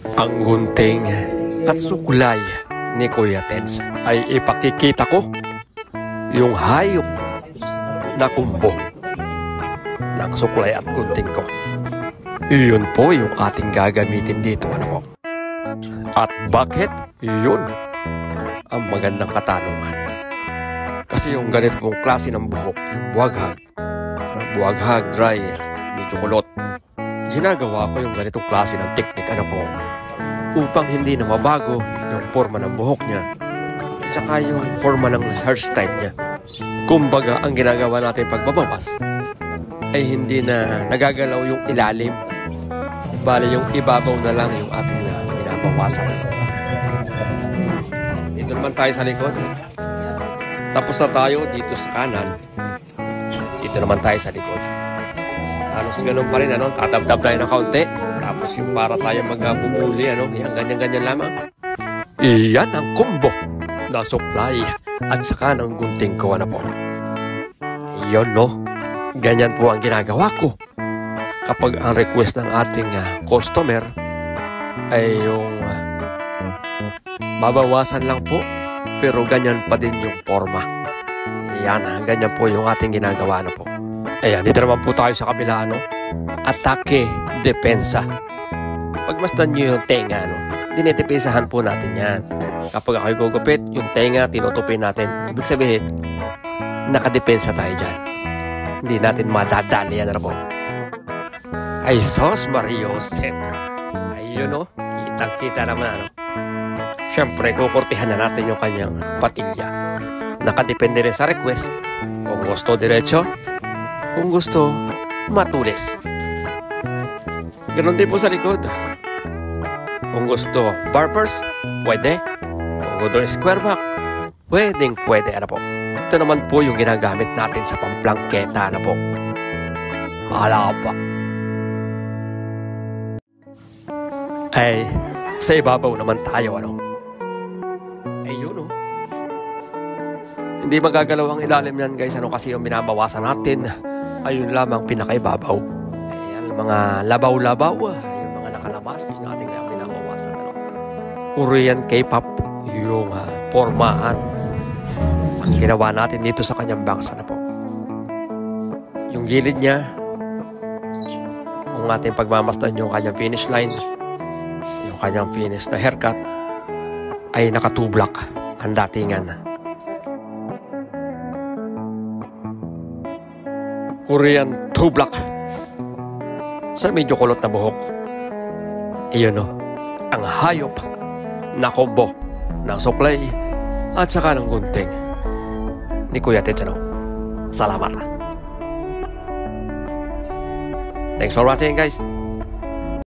Ang gunting at sukulay ni Kuya Teds ay ipakikita ko yung hayop na kumbo ng sukulay at gunting ko. Iyon po yung ating gagamitin dito, ano po. At bakit? Yun ang magandang katanungan. Kasi yung ganito pong klase ng buhok, yung buwaghag, dry, medyo kulot, ginagawa ko yung ganitong klase ng teknik, ano po, upang hindi na mabago yung forma ng buhok niya at saka yung forma ng hairstyle niya. Kumbaga, ang ginagawa natin pagbabawas ay hindi na nagagalaw yung ilalim, bali yung ibabaw na lang yung ating binabawasan. Dito naman tayo sa likod. Tapos na tayo dito sa kanan. Dito naman tayo sa likod. Halos ganun pa rin, ano? Tatabtab tayo ng kaunti. Tapos yung para tayo magbubuli, ano? Yan, ganyan-ganyan lamang. Iyan ang combo na suklay at saka ng gunting ko, ano po. Iyon, no? Ganyan po ang ginagawa ko. Kapag ang request ng ating customer ay yung babawasan lang po, pero ganyan pa din yung forma. Yan, ganyan po yung ating ginagawa, ano po. Ayan, dito naman po tayo sa kabila, ano? Atake, depensa. Pagmasdan nyo yung tenga, ano? Dinitipisahan po natin yan. Kapag ako'y gugupit, yung tenga, tinutupi natin. Ibig sabihin, nakadepensa tayo dyan. Hindi natin madadali yan, ano po. Ay, sos Mariosep. Ayun, no? Kitang-kita naman, ano? Siyempre, kukurtihan na natin yung kanyang patilya. Nakadepende rin sa request. Kung gusto, diretso. Kung gusto, matulis. Ganon din po sa likod. Kung gusto, barbers, pwede. Kung gusto, square back, pwede. Ano po? Ito naman po yung ginagamit natin sa pamplangketa, ano po. Hala pa. Ay, sa ibabaw naman tayo, ano. Ayun, oh. Hindi magagalaw ang ilalim yan, guys, ano, kasi yung binabawasan natin, ayun lamang pinakaibabaw. Ayan, mga labaw-labaw, yung mga nakalabas, yung ating binabawasan, ano. Korean K-pop, yung formaan ang ginawa natin dito sa kanyang bangs, ano po. Yung gilid niya, kung ating pagmamasdan yung kanyang finish line, yung kanyang finish na haircut, ay nakatublak ang datingan. Korean tublak sa medyo kulot na buhok. Iyon, no, ang hayop na combo ng suklay at saka ng gunting ni Kuya Teds, ano. Salamat. Thanks for watching, guys.